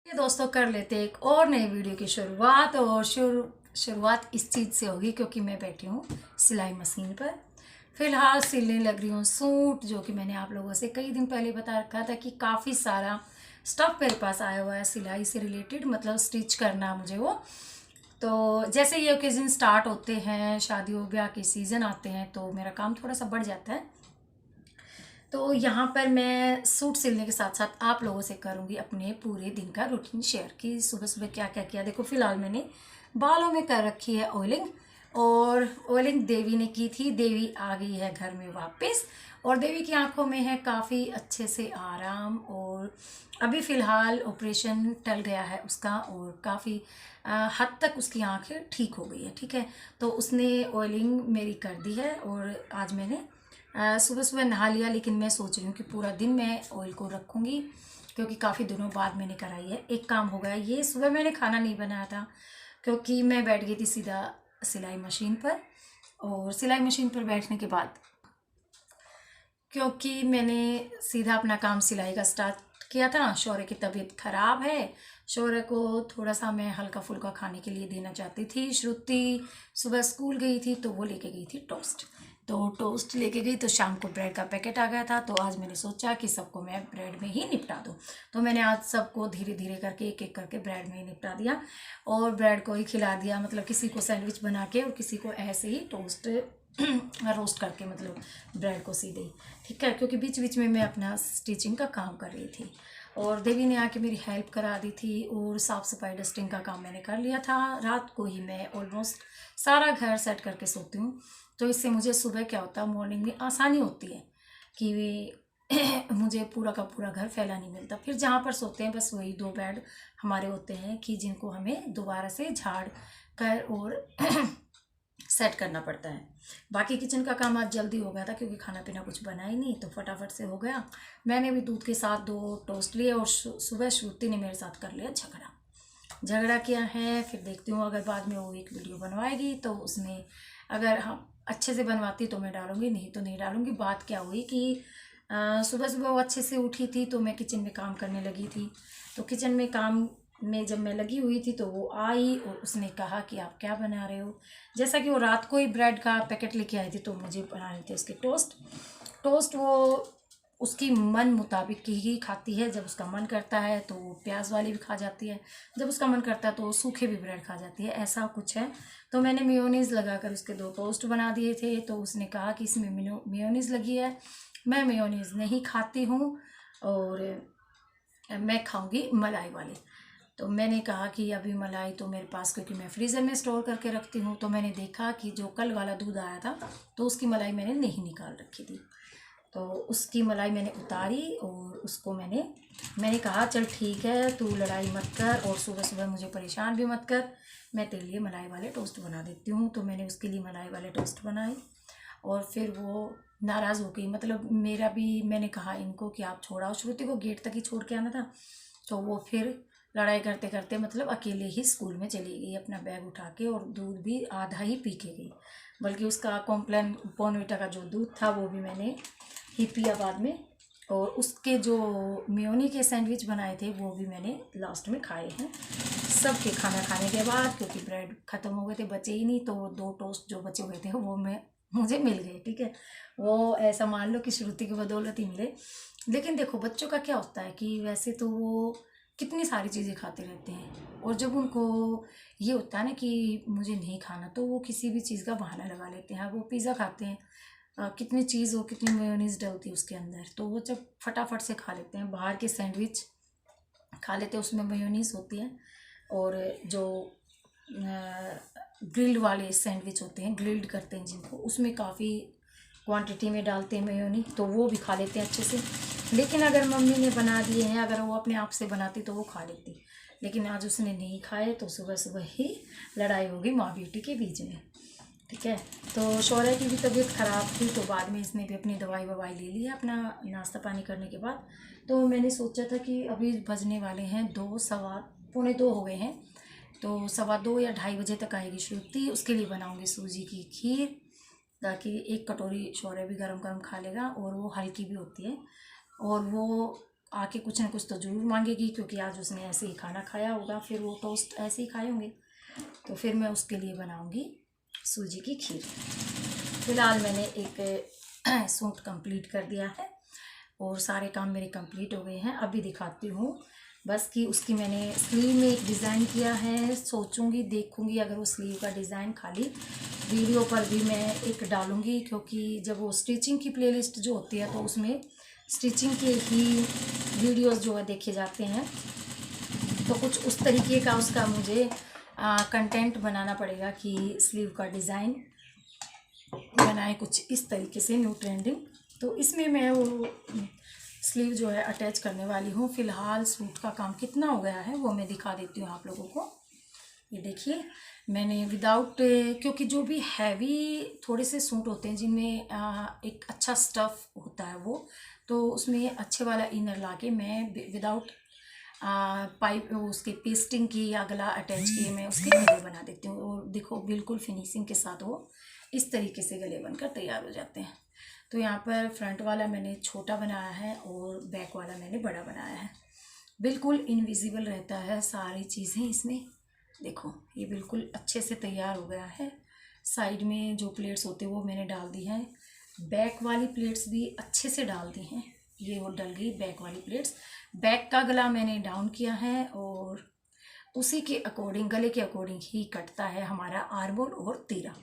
ये दोस्तों कर लेते हैं एक और नई वीडियो की शुरुआत। और शुरुआत इस चीज़ से होगी क्योंकि मैं बैठी हूँ सिलाई मशीन पर। फिलहाल सिलने लग रही हूँ सूट, जो कि मैंने आप लोगों से कई दिन पहले बता रखा था कि काफ़ी सारा स्टफ मेरे पास आया हुआ है सिलाई से रिलेटेड, मतलब स्टिच करना मुझे वो। तो जैसे ये ओकेजन स्टार्ट होते हैं, शादियों ब्याह के सीज़न आते हैं, तो मेरा काम थोड़ा सा बढ़ जाता है। तो यहाँ पर मैं सूट सिलने के साथ साथ आप लोगों से करूँगी अपने पूरे दिन का रूटीन शेयर कि सुबह सुबह क्या क्या किया। देखो फिलहाल मैंने बालों में कर रखी है ऑयलिंग, और ऑयलिंग देवी ने की थी। देवी आ गई है घर में वापस, और देवी की आंखों में है काफ़ी अच्छे से आराम। और अभी फ़िलहाल ऑपरेशन टल गया है उसका, और काफ़ी हद तक उसकी आंखें ठीक हो गई है। ठीक है, तो उसने ऑयलिंग मेरी कर दी है। और आज मैंने सुबह सुबह नहा लिया, लेकिन मैं सोच रही हूँ कि पूरा दिन मैं ऑयल को रखूँगी क्योंकि काफ़ी दिनों बाद मैंने कराई है। एक काम हो गया, ये सुबह मैंने खाना नहीं बनाया था क्योंकि मैं बैठ गई थी सीधा सिलाई मशीन पर। और सिलाई मशीन पर बैठने के बाद, क्योंकि मैंने सीधा अपना काम सिलाई का स्टार्ट किया था, शौर्य की तबीयत खराब है, शौर्य को थोड़ा सा मैं हल्का फुल्का खाने के लिए देना चाहती थी। श्रुति सुबह स्कूल गई थी तो वो लेके गई थी टोस्ट, तो टोस्ट लेके गई, तो शाम को ब्रेड का पैकेट आ गया था। तो आज मैंने सोचा कि सबको मैं ब्रेड में ही निपटा दूँ, तो मैंने आज सबको धीरे धीरे करके एक एक करके ब्रेड में ही निपटा दिया और ब्रेड को ही खिला दिया। मतलब किसी को सैंडविच बना के और किसी को ऐसे ही टोस्ट रोस्ट करके, मतलब ब्रेड को सीधे ही। ठीक है, क्योंकि बीच बीच में मैं अपना स्टिचिंग का काम कर रही थी और देवी ने आके मेरी हेल्प करा दी थी। और साफ़ सफाई डस्टिंग का काम मैंने कर लिया था। रात को ही मैं ऑलमोस्ट सारा घर सेट करके सोती हूँ, तो इससे मुझे सुबह क्या होता है, मॉर्निंग में आसानी होती है कि मुझे पूरा का पूरा घर फैला नहीं मिलता। फिर जहाँ पर सोते हैं बस वही दो बेड हमारे होते हैं कि जिनको हमें दोबारा से झाड़ कर और सेट करना पड़ता है। बाकी किचन का काम आज जल्दी हो गया था क्योंकि खाना पीना कुछ बना ही नहीं, तो फटाफट से हो गया। मैंने भी दूध के साथ 2 टोस्ट लिए और सुबह श्रुति ने मेरे साथ कर लिया झगड़ा किया है। फिर देखती हूँ, अगर बाद में वो एक वीडियो बनवाएगी तो उसमें अगर हम अच्छे से बनवाती तो मैं डालूँगी, नहीं तो नहीं डालूँगी। बात क्या हुई कि सुबह सुबह वो अच्छे से उठी थी तो मैं किचन में काम करने लगी थी। तो किचन में काम में जब मैं लगी हुई थी तो वो आई और उसने कहा कि आप क्या बना रहे हो। जैसा कि वो रात को ही ब्रेड का पैकेट लेके आई थी, तो मुझे बनाने थे उसके टोस्ट वो उसकी मन मुताबिक की ही खाती है। जब उसका मन करता है तो वो प्याज वाली भी खा जाती है, जब उसका मन करता है तो वो सूखे भी ब्रेड खा जाती है, ऐसा कुछ है। तो मैंने मेयोनीज़ लगाकर उसके 2 टोस्ट बना दिए थे। तो उसने कहा कि इसमें मेयोनीज़ लगी है, मैं मेयोनीज़ नहीं खाती हूँ और मैं खाऊंगी मलाई वाली। तो मैंने कहा कि अभी मलाई तो मेरे पास, क्योंकि मैं फ्रीज़र में स्टोर करके रखती हूँ, तो मैंने देखा कि जो कल वाला दूध आया था तो उसकी मलाई मैंने नहीं निकाल रखी थी। तो उसकी मलाई मैंने उतारी और उसको मैंने कहा चल ठीक है, तू लड़ाई मत कर और सुबह सुबह मुझे परेशान भी मत कर, मैं तेरे लिए मलाई वाले टोस्ट बना देती हूँ। तो मैंने उसके लिए मलाई वाले टोस्ट बनाए और फिर वो नाराज़ हो गई। मतलब मेरा भी, मैंने कहा इनको कि आप छोड़ाओ, श्रुति को गेट तक ही छोड़ के आना था, तो वो फिर लड़ाई करते करते मतलब अकेले ही स्कूल में चली गई अपना बैग उठा के, और दूध भी आधा ही पी के गई। बल्कि उसका कॉम्प्लान बॉर्नवीटा का जो दूध था वो भी मैंने ही पिया बाद में, और उसके जो मेयोनी के सैंडविच बनाए थे वो भी मैंने लास्ट में खाए हैं सबके खाना खाने के बाद, क्योंकि ब्रेड ख़त्म हो गए थे, बचे ही नहीं। तो 2 टोस्ट जो बचे हुए थे वो मुझे मिल गए। ठीक है, वो ऐसा मान लो कि श्रुति की बदौलत ही मिले। लेकिन देखो बच्चों का क्या होता है कि वैसे तो वो कितनी सारी चीज़ें खाते रहते हैं, और जब उनको ये होता है ना कि मुझे नहीं खाना, तो वो किसी भी चीज़ का बहाना लगा लेते हैं। वो पिज़्ज़ा खाते हैं, कितनी चीज़ हो, कितनी मेयोनीज़ डलती है उसके अंदर, तो वो जब फटाफट से खा लेते हैं। बाहर के सैंडविच खा लेते हैं, उसमें मेयोनीज़ होती है। और जो ग्रिल्ड वाले सैंडविच होते हैं, ग्रिल्ड करते हैं जिनको, उसमें काफ़ी क्वांटिटी में डालते हैं मेयोनी, तो वो भी खा लेते हैं अच्छे से। लेकिन अगर मम्मी ने बना दिए हैं, अगर वो अपने आप से बनाती तो वो खा लेती, लेकिन आज उसने नहीं खाए, तो सुबह सुबह ही लड़ाई होगी माँ बेटी के बीच में। ठीक है, तो शौर्य की भी तबीयत ख़राब थी, तो बाद में इसने भी अपनी दवाई ववाई ले ली है अपना नाश्ता पानी करने के बाद। तो मैंने सोचा था कि अभी बजने वाले हैं 2, सवा पौने 2 हो गए हैं, तो 2:15 या 2:30 बजे तक आएगी श्रुति। उसके लिए बनाऊंगी सूजी की खीर, ताकि 1 कटोरी शौर्य भी गरम गरम खा लेगा, और वो हल्की भी होती है। और वो आके कुछ ना कुछ तो ज़रूर मांगेगी, क्योंकि आज उसने ऐसे ही खाना खाया होगा, फिर वो टोस्ट ऐसे ही खाए होंगे। तो फिर मैं उसके लिए बनाऊंगी सूजी की खीर। फिलहाल मैंने एक सूट कंप्लीट कर दिया है और सारे काम मेरे कंप्लीट हो गए हैं। अभी दिखाती हूँ बस कि उसकी मैंने स्लीव में एक डिज़ाइन किया है। सोचूंगी, देखूंगी, अगर वो स्लीव का डिज़ाइन खाली वीडियो पर भी मैं एक डालूंगी, क्योंकि जब वो स्टिचिंग की प्लेलिस्ट जो होती है तो उसमें स्टिचिंग के ही वीडियोस जो है देखे जाते हैं। तो कुछ उस तरीके का उसका मुझे कंटेंट बनाना पड़ेगा कि स्लीव का डिज़ाइन बनाए कुछ इस तरीके से, न्यू ट्रेंडिंग। तो इसमें मैं वो स्लीव जो है अटैच करने वाली हूँ। फ़िलहाल सूट का काम कितना हो गया है वो मैं दिखा देती हूँ आप लोगों को। ये देखिए, मैंने विदाउट, क्योंकि जो भी हैवी थोड़े से सूट होते हैं जिनमें एक अच्छा स्टफ़ होता है वो, तो उसमें अच्छे वाला इनर लाके मैं विदाउट पाइप उसके पेस्टिंग की या गला अटैच किए मैं उसके गले बना देती हूँ। और देखो बिल्कुल फिनिशिंग के साथ वो इस तरीके से गले बनकर तैयार हो जाते हैं। तो यहाँ पर फ्रंट वाला मैंने छोटा बनाया है और बैक वाला मैंने बड़ा बनाया है। बिल्कुल इनविजिबल रहता है सारी चीज़ें इसमें। देखो ये बिल्कुल अच्छे से तैयार हो गया है। साइड में जो प्लेट्स होते हैं वो मैंने डाल दी हैं, बैक वाली प्लेट्स भी अच्छे से डाल दी हैं। ये वो डल गई बैक वाली प्लेट्स। बैक का गला मैंने डाउन किया है और उसी के अकॉर्डिंग, गले के अकॉर्डिंग ही कटता है हमारा आर्मोल और तीरा,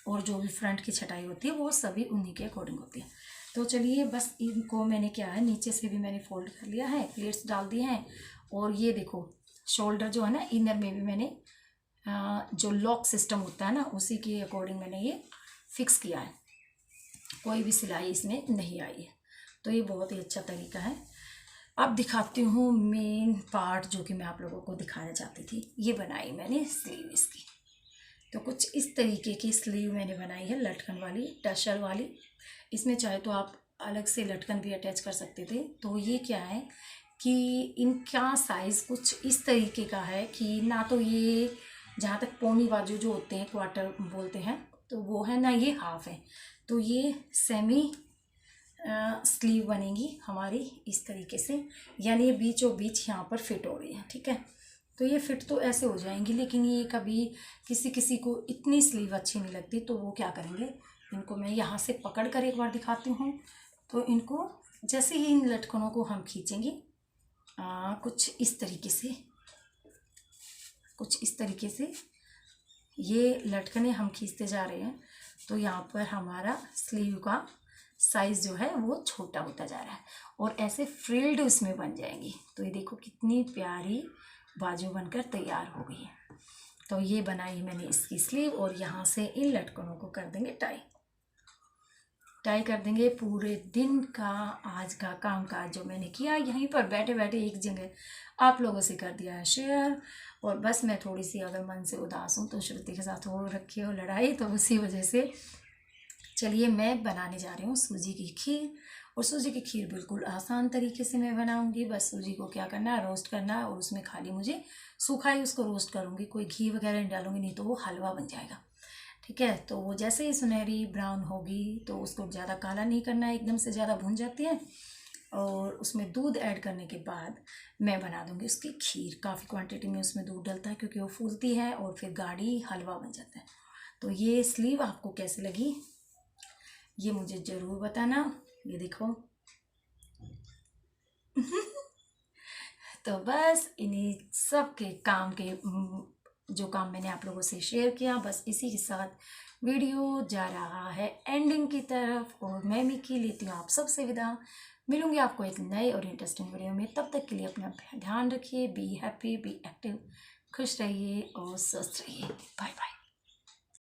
और जो भी फ्रंट की छटाई होती है वो सभी उन्हीं के अकॉर्डिंग होती है। तो चलिए बस इनको मैंने क्या है नीचे से भी मैंने फोल्ड कर लिया है, प्लेट्स डाल दी हैं। और ये देखो शोल्डर जो है ना, इनर में भी मैंने जो लॉक सिस्टम होता है ना उसी के अकॉर्डिंग मैंने ये फिक्स किया है। कोई भी सिलाई इसमें नहीं आई है, तो ये बहुत ही अच्छा तरीका है। अब दिखाती हूँ मेन पार्ट जो कि मैं आप लोगों को दिखाना चाहती थी। ये बनाई मैंने स्लीव इसकी। तो कुछ इस तरीके की स्लीव मैंने बनाई है, लटकन वाली, टशर वाली। इसमें चाहे तो आप अलग से लटकन भी अटैच कर सकते थे। तो ये क्या है कि इनका साइज़ कुछ इस तरीके का है कि ना तो ये जहाँ तक पौनी बाजू जो होते हैं क्वार्टर बोलते हैं तो वो है, ना ये हाफ है। तो ये सेमी स्लीव बनेगी हमारी इस तरीके से, यानी ये बीचों बीच यहाँ पर फिट हो रही है। ठीक है, तो ये फिट तो ऐसे हो जाएंगी, लेकिन ये कभी किसी किसी को इतनी स्लीव अच्छी नहीं लगती, तो वो क्या करेंगे, इनको मैं यहाँ से पकड़ कर एक बार दिखाती हूँ। तो इनको जैसे ही इन लटकनों को हम खींचेंगे कुछ इस तरीके से ये लटकने हम खींचते जा रहे हैं, तो यहाँ पर हमारा स्लीव का साइज़ जो है वो छोटा होता जा रहा है और ऐसे फ्रिल्ड उसमें बन जाएंगी। तो ये देखो कितनी प्यारी बाजू बनकर तैयार हो गई है। तो ये बनाई मैंने इसकी स्लीव, और यहाँ से इन लटकनों को कर देंगे टाई कर देंगे। पूरे दिन का आज का काम काज जो मैंने किया यहीं पर बैठे बैठे एक जगह आप लोगों से कर दिया है शेयर। और बस मैं थोड़ी सी अगर मन से उदास हूँ तो श्रुति के साथ हो रखी हो लड़ाई, तो उसी वजह से चलिए मैं बनाने जा रही हूँ सूजी की खीर। और सूजी की खीर बिल्कुल आसान तरीके से मैं बनाऊंगी। बस सूजी को क्या करना है, रोस्ट करना है, और उसमें खाली मुझे सूखा ही उसको रोस्ट करूँगी, कोई घी वगैरह नहीं डालूंगी, नहीं तो वो हलवा बन जाएगा। ठीक है, तो वो जैसे ही सुनहरी ब्राउन होगी तो उसको ज़्यादा काला नहीं करना है, एकदम से ज़्यादा भुन जाती है। और उसमें दूध ऐड करने के बाद मैं बना दूंगी उसकी खीर। काफ़ी क्वांटिटी में उसमें दूध डलता है क्योंकि वो फूलती है और फिर गाढ़ी हलवा बन जाता है। तो ये स्लीव आपको कैसे लगी ये मुझे ज़रूर बताना। ये देखो तो बस इन्हीं सब के काम के जो काम मैंने आप लोगों से शेयर किया, बस इसी के साथ वीडियो जा रहा है एंडिंग की तरफ। और मैं मिकी लेती हूँ आप सबसे विदा। मिलूंगी आपको एक नए और इंटरेस्टिंग वीडियो में। तब तक के लिए अपना ध्यान रखिए। बी हैप्पी, बी एक्टिव, खुश रहिए और स्वस्थ रहिए। Bye bye.